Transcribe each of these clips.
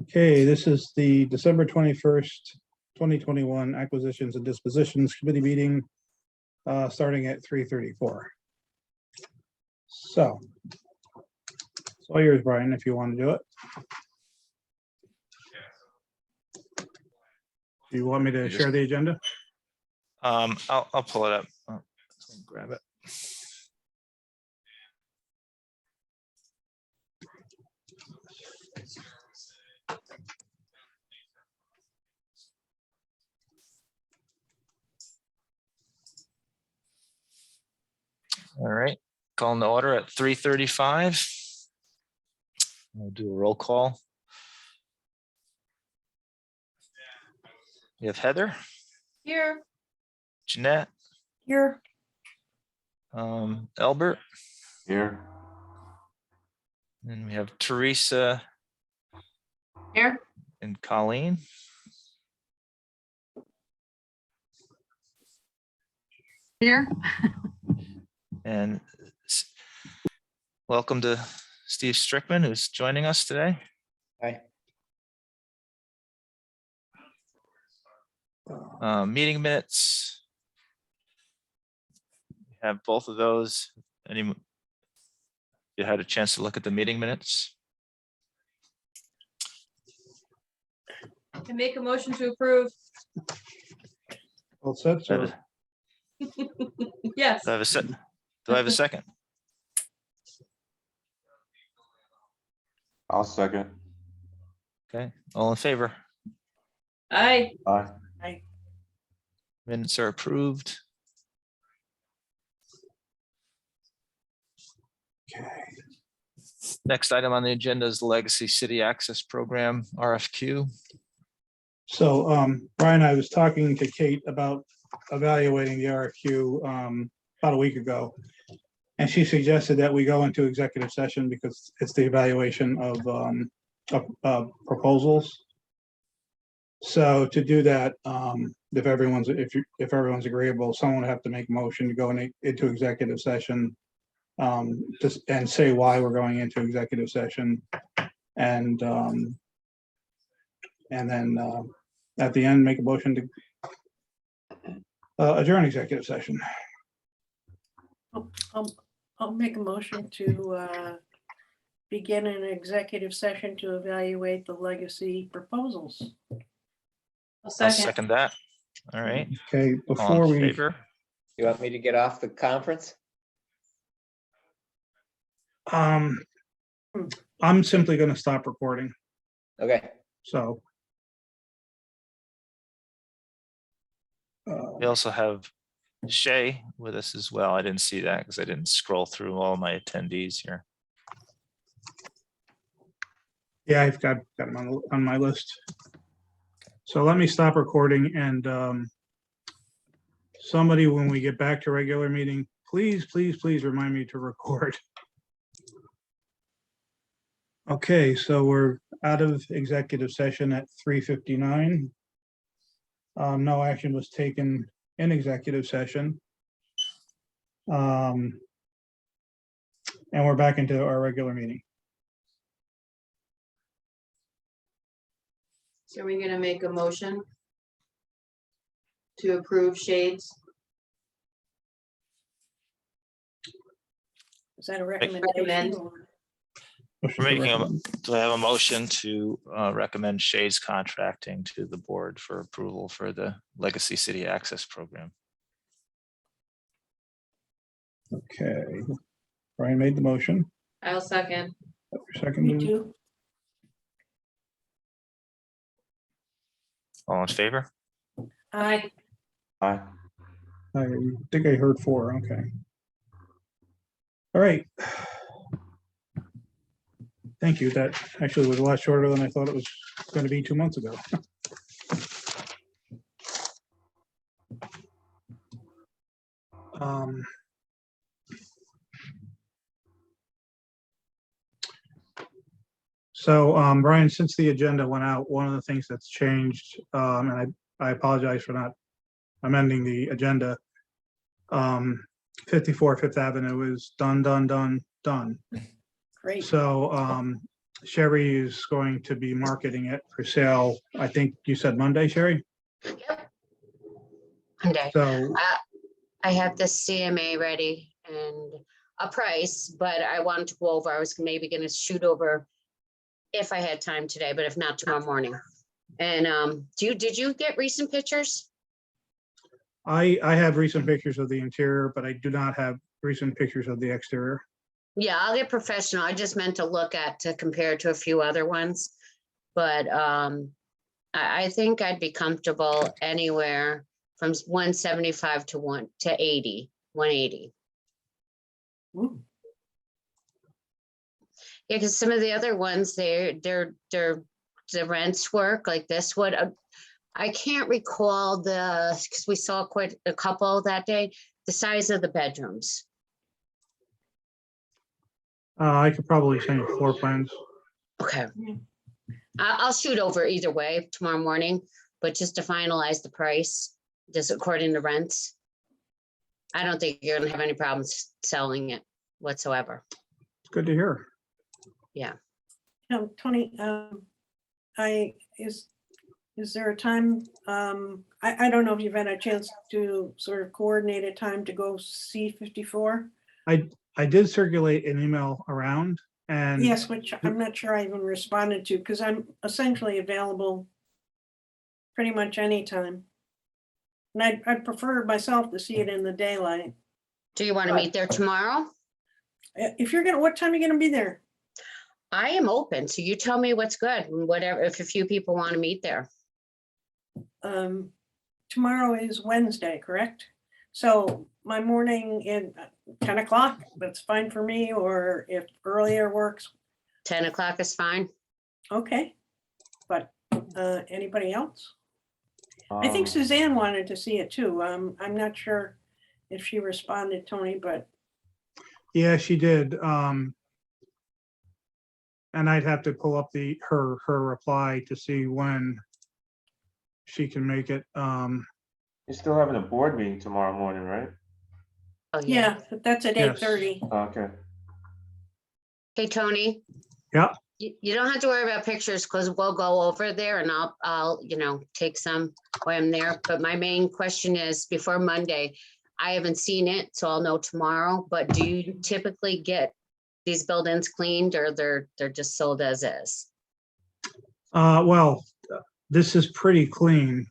Okay, this is the December 21st, 2021 Acquisitions and Dispositions Committee meeting, starting at 3:34. So, it's all yours, Brian, if you want to do it. Do you want me to share the agenda? I'll pull it up. Grab it. All right, calling the order at 3:35. We'll do a roll call. We have Heather. Here. Jeanette. Here. Albert. Here. And we have Teresa Here. and Colleen. Here. And welcome to Steve Strickman, who's joining us today. Hi. Meeting minutes. We have both of those. You had a chance to look at the meeting minutes? I make a motion to approve. All set, Do I have sir. Yes. Do I have a second? I'll second. Okay, all in favor? Aye. Aye. Minutes are approved. Okay. Next item on the agenda is the Legacy City Access Program, RFQ. So, Brian, I was talking to Kate about evaluating the RFQ about a week ago. And she suggested that we go into executive session because it's the evaluation of proposals. So to do that, if everyone's agreeable, someone would have to make a motion to go into executive session. Just and say why we're going into executive session, and then at the end make a motion to adjourn executive session. I'll make a motion to begin an executive session to evaluate the legacy proposals. I'll I'll second. second that. All right. Okay, All before in we, favor? You want me to get off the conference? I'm simply going to stop recording. Okay. So. We also have Shay with us as well. I didn't see that because I didn't scroll through all my attendees here. Yeah, I've got them on my list. So let me stop recording and somebody, when we get back to regular meeting, please remind me to record. Okay, so we're out of executive session at 3:59. No action was taken in executive session. And we're back into our regular meeting. So are we gonna make a motion to approve shades? Is that a Recommend. recommendation? We're making do I have a motion to recommend Shades Contracting to the board for approval for the Legacy City Access Program? Okay, Brian made the motion. I'll second. Me Second, too. All in favor? Aye. Aye. I think I heard 4, okay. All right. Thank you. That actually was a lot shorter than I thought it was going to be 2 months ago. So, Brian, since the agenda went out, one of the things that's changed, and I apologize for not amending the agenda. 54 Fifth Avenue is done. Great. So Sherry is going to be marketing it for sale. I think you said Monday, Sherry? Yep. Monday. So, I have the CMA ready and a price, but I wanted to go over, I was maybe gonna shoot over if I had time today, but if not, tomorrow morning. And did you get recent pictures? I have recent pictures of the interior, but I do not have recent pictures of the exterior. Yeah, I'll get professional. I just meant to look at to compare to a few other ones. But I think I'd be comfortable anywhere from 175 to 180. Ooh, Yeah, because some of the other ones, the rents work like this would. I can't recall because we saw quite a couple that day, the size of the bedrooms. I could probably send you floor plans. Okay. Yeah. I'll shoot over either way tomorrow morning, but just to finalize the price, just according to rents. I don't think you're gonna have any problems selling it whatsoever. It's good to hear. Tony, is there a time, I don't know if you've had a chance to sort of coordinate a time to go see 54? I did circulate an email around and Yes, which I'm not sure I even responded to, because I'm essentially available pretty much anytime. And I'd prefer myself to see it in the daylight. Do you want to meet there tomorrow? If you're gonna, what time are you gonna be there? I am open, so you tell me what's good, and whatever, if a few people want to meet there. Tomorrow is Wednesday, correct? So my morning in 10 o'clock, that's fine for me, or if earlier works, 10 o'clock is fine. okay. But anybody else? I think Suzanne wanted to see it too. I'm not sure if she responded, Tony, but yeah, she did. And I'd have to pull up her reply to see when she can make it. You're still having a board meeting tomorrow morning, right? Oh, yeah, but that's at Yes. 8:30. Okay. Hey, Tony. Yeah. You don't have to worry about pictures because we'll go over there and I'll, take some while I'm there. But my main question is before Monday, I haven't seen it, so I'll know tomorrow. But do you typically get these buildings cleaned or they're just sold as is? Well, this is pretty clean.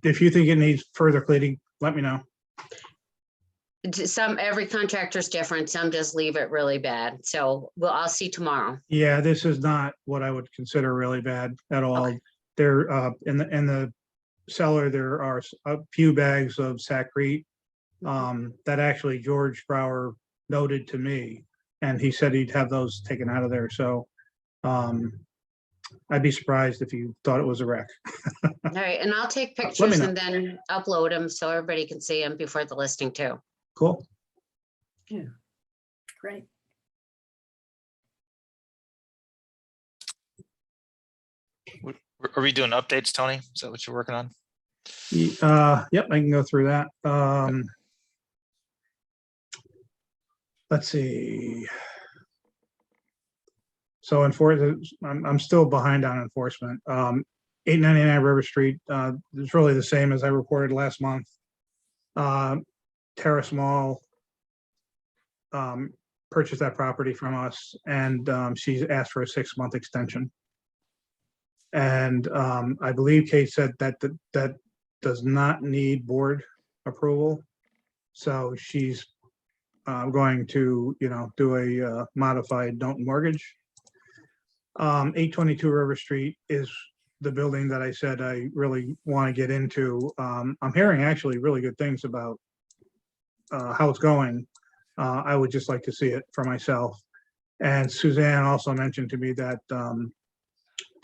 If you think it needs further cleaning, let me know. Every contractor's different. Some just leave it really bad. So I'll see tomorrow. Yeah, this is not what I would consider really bad at all. Okay. There, in the cellar, there are a few bags of Sacrete that actually George Brower noted to me, and he said he'd have those taken out of there. So I'd be surprised if you thought it was a wreck. All right, and I'll take me pictures know. and then upload them so everybody can see them before the listing too. Cool. Great. Are we doing updates, Tony? Is that what you're working on? Yep, I can go through that. Let's see. So I'm still behind on enforcement. 899 River Street, it's really the same as I reported last month. Terrace Mall purchased that property from us, and she's asked for a 6-month extension. And I believe Kate said that does not need board approval. So she's going to, do a modified note and mortgage. 822 River Street is the building that I said I really want to get into. I'm hearing actually really good things about how it's going. I would just like to see it for myself. And Suzanne also mentioned to me that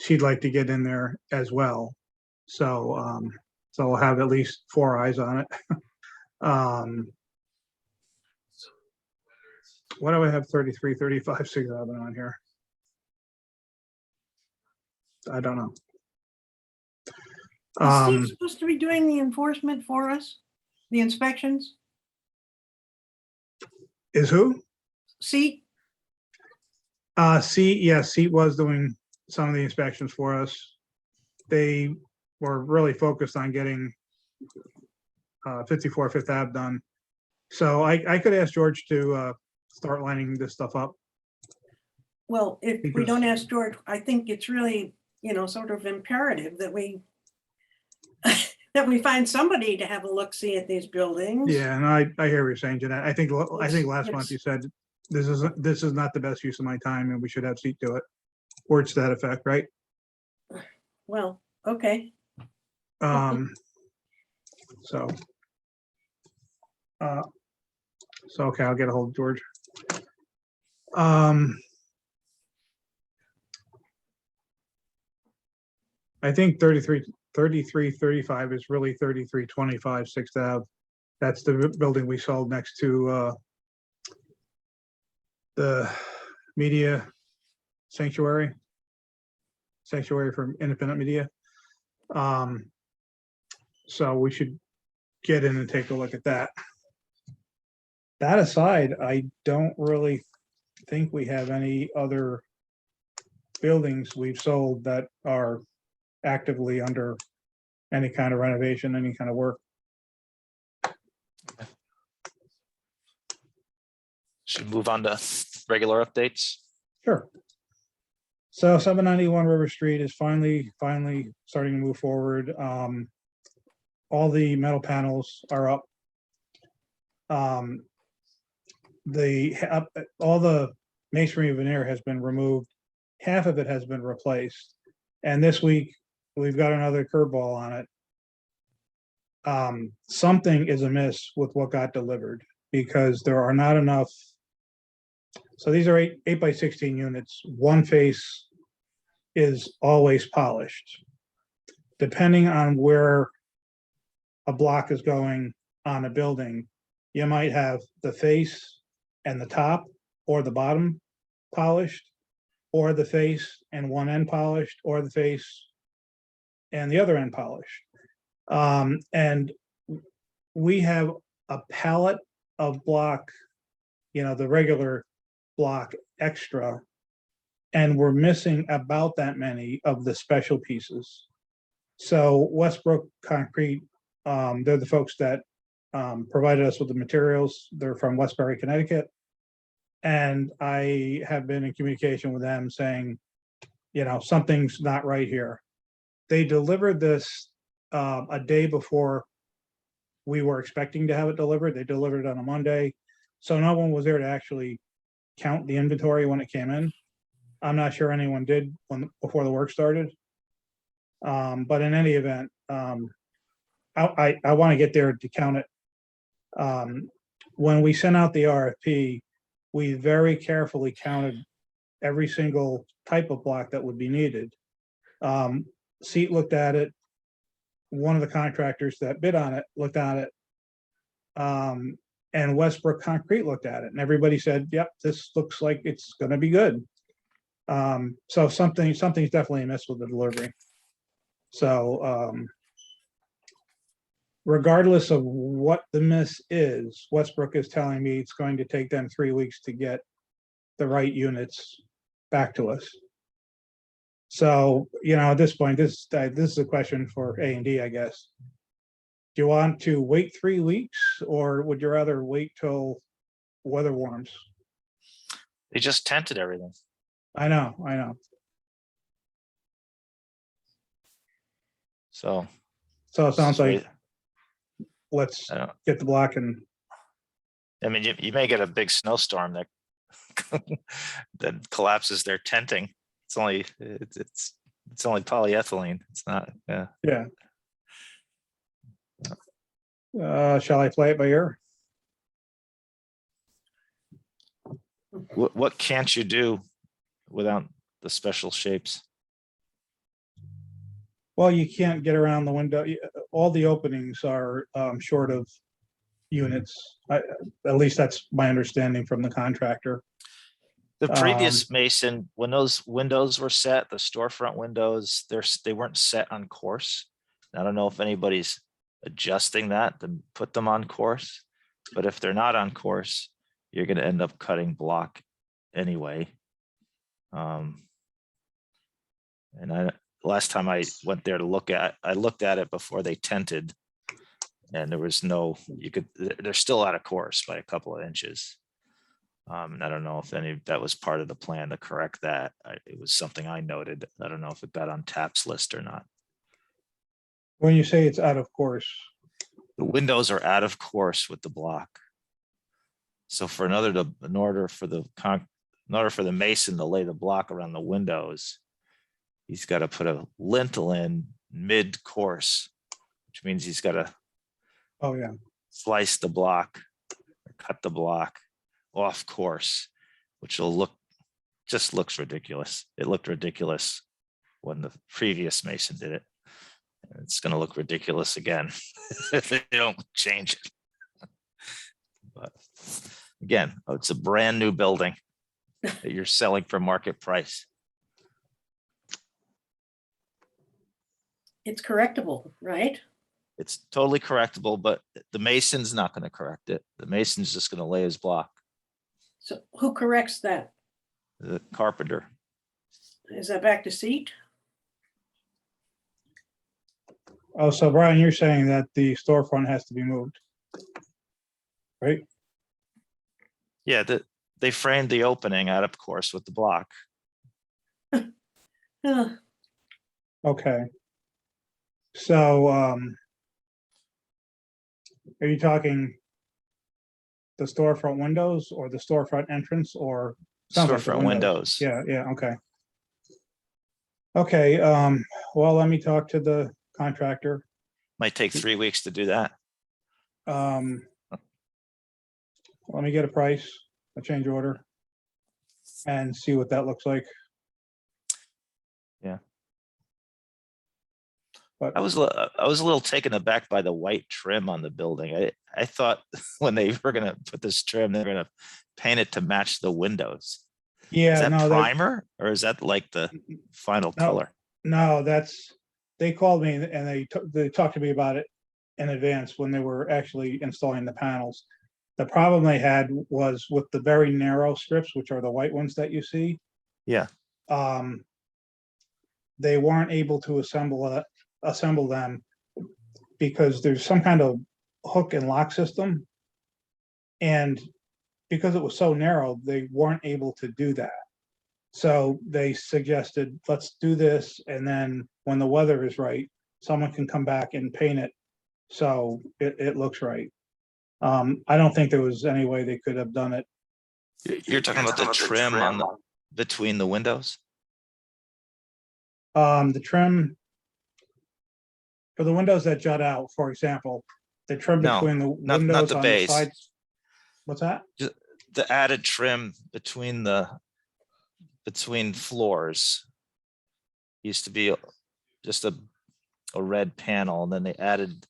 she'd like to get in there as well. So we'll have at least 4 eyes on it. What do I have 33, 35, 6 on here? I don't know. Is Steve supposed to be doing the enforcement for us? The inspections? Is who? See, Seat was doing some of the inspections for us. They were really focused on getting 54 Fifth Ave done. So I could ask George to start lining this stuff up. Well, if we Because- don't ask George, I think it's really, sort of imperative that we that we find somebody to have a look-see at these buildings. Yeah, and I hear what you're saying, Jeanette. I think last month It's- you said, this is not the best use of my time and we should have Seat do it. Words to that effect, right? Well, okay. So. Okay, I'll get a hold of George. I think 3335 is really 3325 Sixth Ave. That's the building we sold next to the media sanctuary for independent media. So we should get in and take a look at that. That aside, I don't really think we have any other buildings we've sold that are actively under any kind of renovation, any kind of work. Should move on to regular updates. Sure. So 791 River Street is finally starting to move forward. All the metal panels are up. All the masonry veneer has been removed. Half of it has been replaced. And this week, we've got another curveball on it. Something is amiss with what got delivered because there are not enough. So these are 8 by 16 units. One face is always polished. Depending on where a block is going on a building, you might have the face and the top or the bottom polished, or the face and one end polished, or the face and the other end polished. And we have a pallet of block, the regular block extra, and we're missing about that many of the special pieces. So Westbrook Concrete, they're the folks that provided us with the materials. They're from Westbury, Connecticut. And I have been in communication with them saying, something's not right here. They delivered this a day before we were expecting to have it delivered. They delivered it on a Monday. So no one was there to actually count the inventory when it came in. I'm not sure anyone did before the work started. But in any event, I want to get there to count it. When we sent out the RFP, we very carefully counted every single type of block that would be needed. Seat looked at it. One of the contractors that bid on it looked at it. And Westbrook Concrete looked at it, and everybody said, yep, this looks like it's gonna be good. So something's definitely amiss with the delivery. So regardless of what the miss is, Westbrook is telling me it's going to take them 3 weeks to get the right units back to us. So, at this point, this is a question for A&D, I guess. Do you want to wait 3 weeks, or would you rather wait till weather warms? They just tented everything. I know. So. So it sounds like wait. let's I don't- get the block and I mean, you may get a big snowstorm that that collapses their tenting. It's only polyethylene. It's not. Yeah. yeah. Shall I play it by ear? What can't you do without the special shapes? Well, you can't get around the window. All the openings are short of units. At least that's my understanding from the contractor. The previous mason, when those windows were set, the storefront windows, they weren't set on course. I don't know if anybody's adjusting that to put them on course, but if they're not on course, you're going to end up cutting block anyway. And last time I went there to I looked at it before they tented. And there was no, they're still out of course by a couple of inches. I don't know if that was part of the plan to correct that. It was something I noted. I don't know if it got on TAP's list or not. When you say it's out of course, The windows are out of course with the block. So in order for the mason to lay the block around the windows, he's got to put a lintel in mid-course, which means he's got to oh yeah, slice the block or cut the block off course, which just looks ridiculous. It looked ridiculous when the previous mason did it. And it's going to look ridiculous again if they don't change it. But again, it's a brand new building that you're selling for market price. It's correctable, right? It's totally correctable, but the mason's not going to correct it. The mason's just going to lay his block, So who corrects that? the carpenter. Is that back to seat? oh, so Brian, you're saying that the storefront has to be moved, right? Yeah, they framed the opening out of course with the block. Huh. Okay. So, are you talking the storefront windows or the storefront entrance or? sounds like the Storefront windows. Yeah, yeah, okay. Okay, well, let me talk to the contractor. Might take 3 weeks to do that. Let me get a price, a change order, and see what that looks like. Yeah. But I was a little taken aback by the white trim on the building. I thought when they were gonna put this trim, they're gonna paint it to match the windows. Is yeah, that no, primer or is that like the final No. color? no, they called me and they talked to me about it in advance when they were actually installing the panels. The problem they had was with the very narrow strips, which are the white ones that you see. Yeah. They weren't able to assemble them because there's some kind of hook and lock system. And because it was so narrow, they weren't able to do that. So they suggested, let's do this, and then when the weather is right, someone can come back and paint it so it looks right. I don't think there was any way they could have done it. You're talking about the trim on between the windows? The trim for the windows that jut out, for example, the trim No, between the not windows the on the base. sides. What's that? The added trim between floors used to be just a red panel, and then they added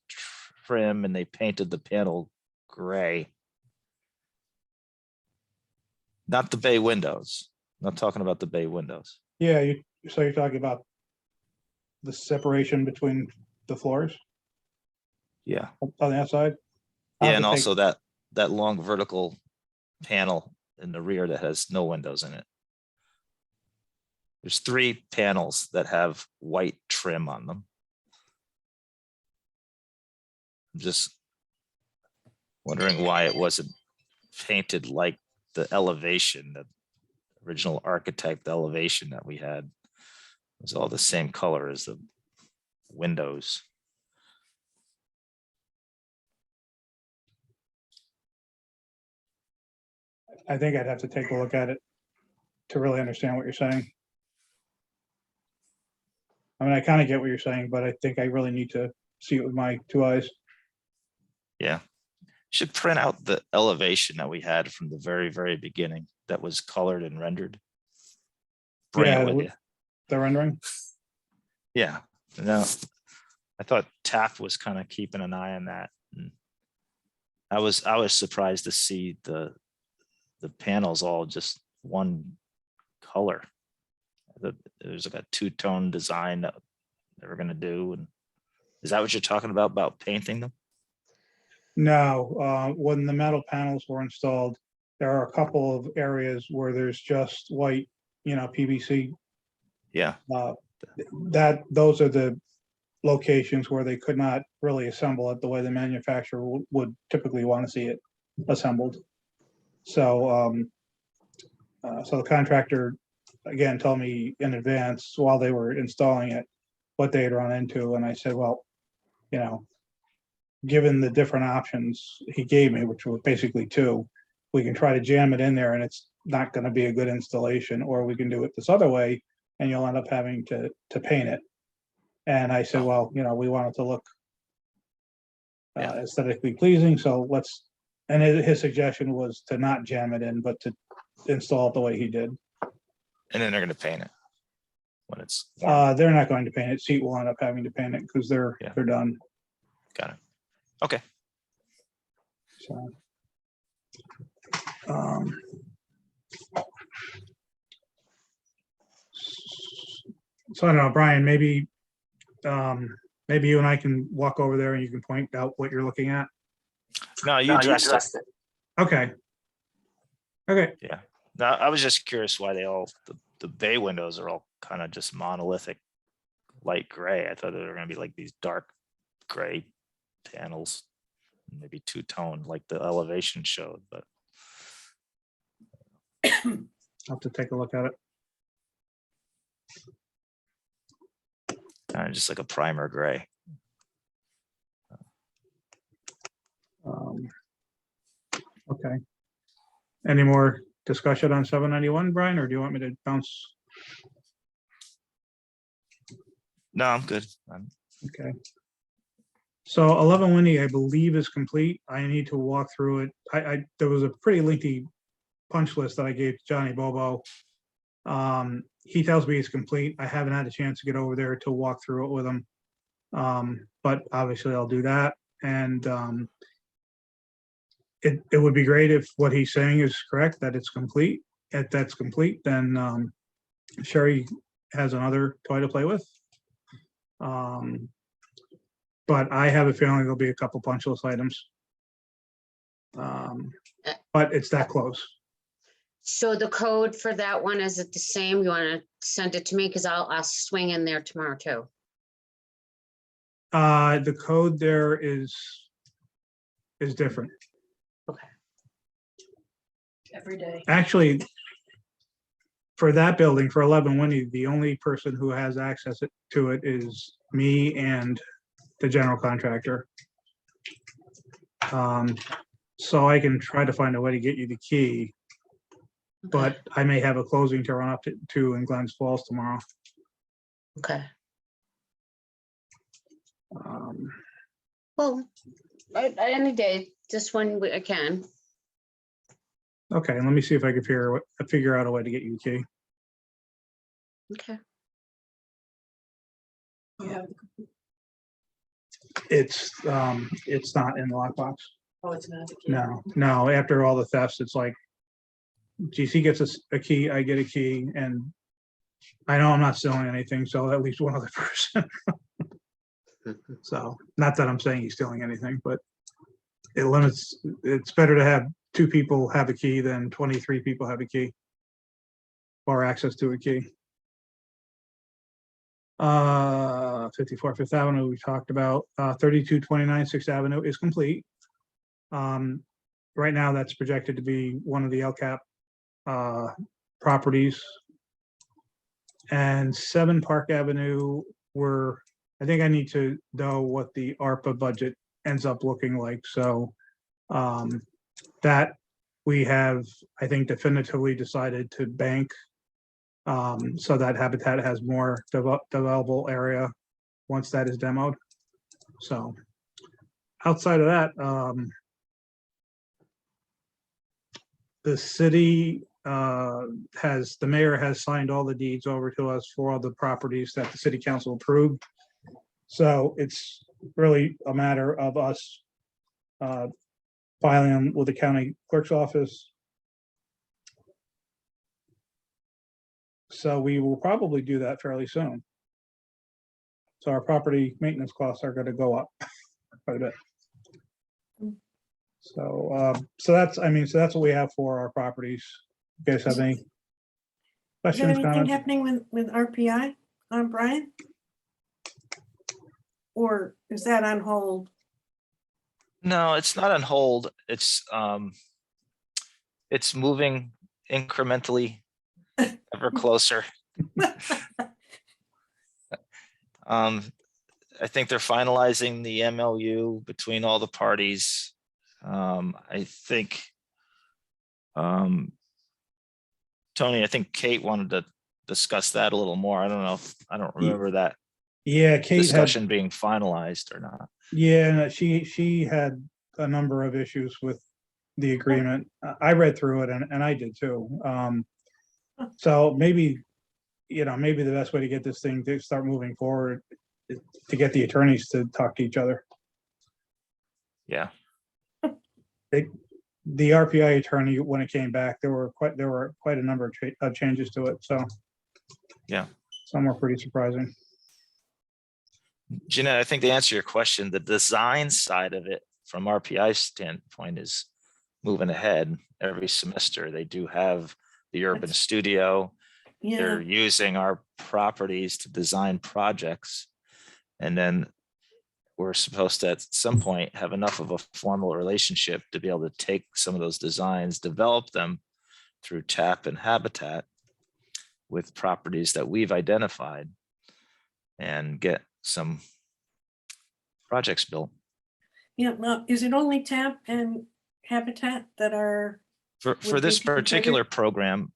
trim and they painted the panel gray. Not the bay windows. Not talking about the bay windows. Yeah, so you're talking about the separation between the floors Yeah. on the outside? I'll Yeah, have and to take- also that long vertical panel in the rear that has no windows in it. There's 3 panels that have white trim on them. I'm just wondering why it wasn't painted like the elevation, the original architect elevation that we had. It was all the same color as the windows. I think I'd have to take a look at it to really understand what you're saying. I mean, I kind of get what you're saying, but I think I really need to see it with my 2 eyes. Yeah. Should print out the elevation that we had from the very, very beginning that was colored and rendered. Bring Yeah, it with you. The rendering. Yeah. No, I thought TAF was kind of keeping an eye on that. And I was surprised to see the panels all just one color. There's like a 2-tone design that they were gonna do. And is that what you're talking about painting them? No, when the metal panels were installed, there are a couple of areas where there's just white PVC, Yeah, those are the locations where they could not really assemble it the way the manufacturer would typically want to see it assembled. So, so the contractor, again, told me in advance while they were installing it, what they had run into, and I said, well, given the different options he gave me, which were basically two, we can try to jam it in there and it's not gonna be a good installation, or we can do it this other way and you'll end up having to paint it. And I said, well, we want it to look Yeah. aesthetically pleasing, so let's, and his suggestion was to not jam it in, but to install it the way he did. and then they're gonna paint it when it's warm. They're not going to paint it. Seat will end up having to paint it because they're Yeah. done. Got it. Okay. So. Um, so I don't know, Brian, maybe you and I can walk over there and you can point out what you're looking at. No, you addressed it. Okay. Okay. No, I was just curious why the bay windows are all kind of just monolithic light gray. I thought they were gonna be like these dark gray panels, maybe two-tone like the elevation showed, but I'll have to take a look at it. kind of just like a primer gray. Okay. Any more discussion on 791, Brian, or do you want me to bounce? No, I'm good. Okay. So 11 Winnie, I believe, is complete. I need to walk through it. There was a pretty lengthy punch list that I gave Johnny Bobo. He tells me it's complete. I haven't had a chance to get over there to walk through it with him. But obviously I'll do that. And it would be great if what he's saying is correct, that it's complete. If that's complete, then Sherry has another toy to play with. But I have a feeling there'll be a couple punch list items. But it's that close. So the code for that one, is it the same? You want to send it to me? Because I'll swing in there tomorrow too. The code there is different. Okay. Every day. Actually, for that building, for 11 Winnie, the only person who has access to it is me and the general contractor. So I can try to find a way to get you the key, but I may have a closing to run up to in Glens Falls tomorrow. Okay. Um, Well, any day, just when I can. Okay, let me see if I can figure out a way to get you the key. Okay. Yeah. It's not in the lockbox. Oh, it's not. No, after all the thefts, it's like GC gets a key, I get a key, and I know I'm not stealing anything, so at least one other person. So, not that I'm saying he's stealing anything, but it limits, it's better to have 2 people have a key than 23 people have a key or access to a key. 54 Fifth Avenue, we talked about. 3229 Sixth Avenue is complete. Right now, that's projected to be one of the LCAP properties. And 7 Park Avenue, I think I need to know what the ARPA budget ends up looking like. So that we have, I think, definitively decided to bank so that Habitat has more developable area once that is demoed. So outside of that, the city the mayor has signed all the deeds over to us for all the properties that the city council approved. So it's really a matter of us filing them with the county clerk's office. So we will probably do that fairly soon. So our property maintenance costs are going to go up quite a bit. So that's what we have for our properties. You guys have any Is there Questions, anything comments? happening with RPI, Brian? Or is that on hold? No, it's not on hold. It's moving incrementally ever closer. I think they're finalizing the MLU between all the parties. I think, Tony, I think Kate wanted to discuss that a little more. I don't know. I don't remember that Yeah, Kate had, discussion being finalized or not. yeah, she had a number of issues with the agreement. I read through it and I did too. So maybe, maybe the best way to get this thing to start moving forward is to get the attorneys to talk to each other. Yeah. The RPI attorney, when it came back, there were quite a number of changes to it. So Yeah. some were pretty surprising. Jeanette, I think to answer your question, the design side of it from RPI standpoint is moving ahead every semester. They do have the urban That's- studio. Yeah, They're using our properties to design projects. And then we're supposed to, at some point, have enough of a formal relationship to be able to take some of those designs, develop them through TAP and Habitat with properties that we've identified and get some projects built. yeah. Well, is it only TAP and Habitat that are? For Would this be considered- particular program,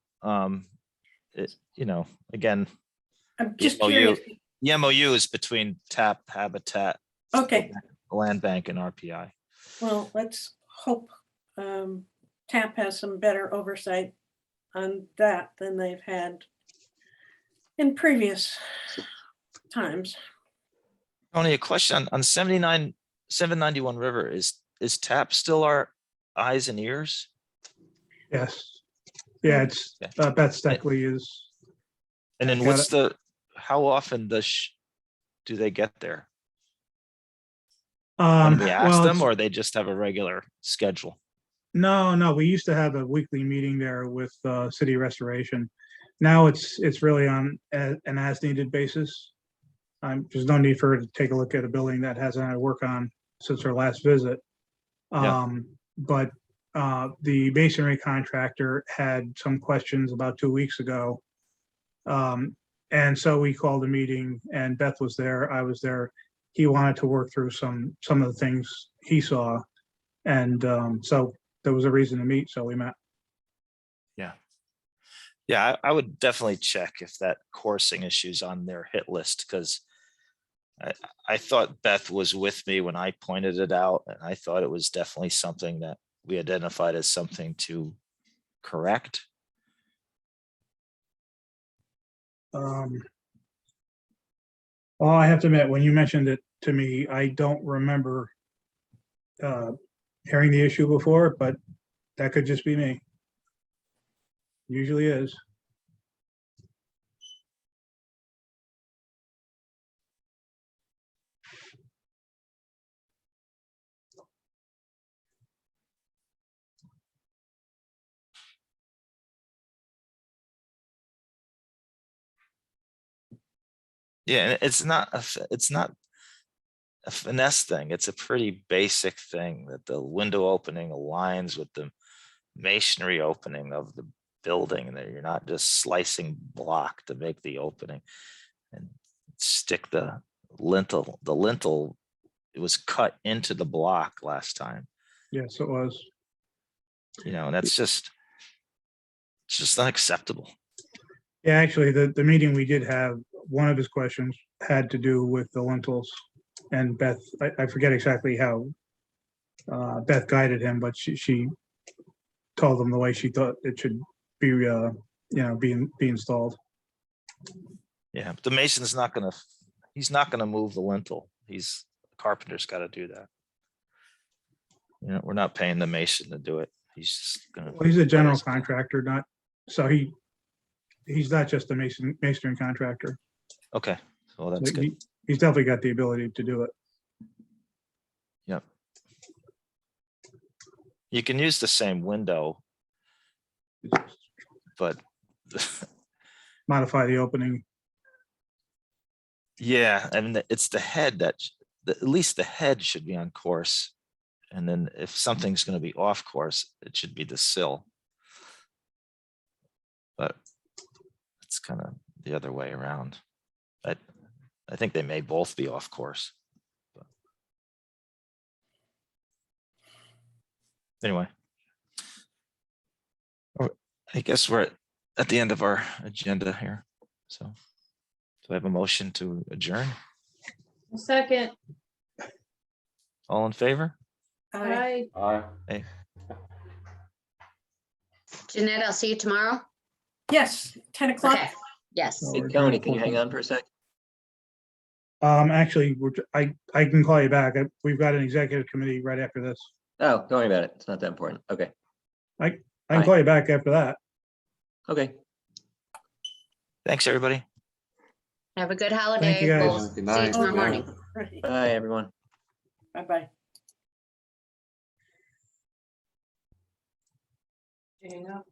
again, I'm just MOU. curious. the MOU is between TAP, Habitat, Okay, Land Bank, and RPI. well, let's hope TAP has some better oversight on that than they've had in previous times. Tony, a question on 791 River, is TAP still our eyes and ears? Yes. Yeah, it's Beth Steckley is. And then Got how often do they get there? When we ask Well, them, or they just have a regular schedule? no, we used to have a weekly meeting there with city restoration. Now it's really on an as needed basis. There's no need for her to take a look at a building that hasn't had to work on since her last visit. Yeah. But the masonry contractor had some questions about 2 weeks ago. And so we called a meeting and Beth was there, I was there. He wanted to work through some of the things he saw. And so there was a reason to meet, so we met. Yeah, I would definitely check if that coursing issue's on their hit list, because I thought Beth was with me when I pointed it out, and I thought it was definitely something that we identified as something to correct. Well, I have to admit, when you mentioned it to me, I don't remember hearing the issue before, but that could just be me. Usually is. Yeah, and it's not a finesse thing. It's a pretty basic thing that the window opening aligns with the masonry opening of the building, and that you're not just slicing block to make the opening and stick the lintel. The lintel, it was cut into the block last time, Yes, it was. and that's it's just not acceptable. Yeah, actually, the meeting we did have, one of his questions had to do with the lintels. And Beth, I forget exactly how Beth guided him, but she told him the way she thought it should be, be installed. Yeah, but the mason's he's not gonna move the lintel. The carpenter's got to do that. We're not paying the mason to do it. He's just gonna. Well, he's a general contractor, so he's not just a masonry contractor. Okay, well, that's So good. He's definitely got the ability to do it. Yep. You can use the same window, but modify the opening. Yeah, I mean, it's the head that, at least the head should be on course. And then if something's gonna be off course, it should be the sill. But it's kind of the other way around. I think they may both be off course. but- Anyway. I guess we're at the end of our agenda here, so. Do I have a motion to adjourn? Second, All in favor? I aye. Aye. Jeanette, I'll see you tomorrow. Yes, 10 o'clock. Okay, yes. So Hey, we're Tony, doing can you hang 14. on for a sec? Actually, I can call you back. We've got an executive committee right after this. Oh, don't worry about it. It's not that important. Okay, I can Fine. call you back after that. okay. Thanks, everybody. Have a good holiday. you, guys. We'll Good see you night. tomorrow Good morning. night. Right. Bye, everyone. Bye-bye. Hang up.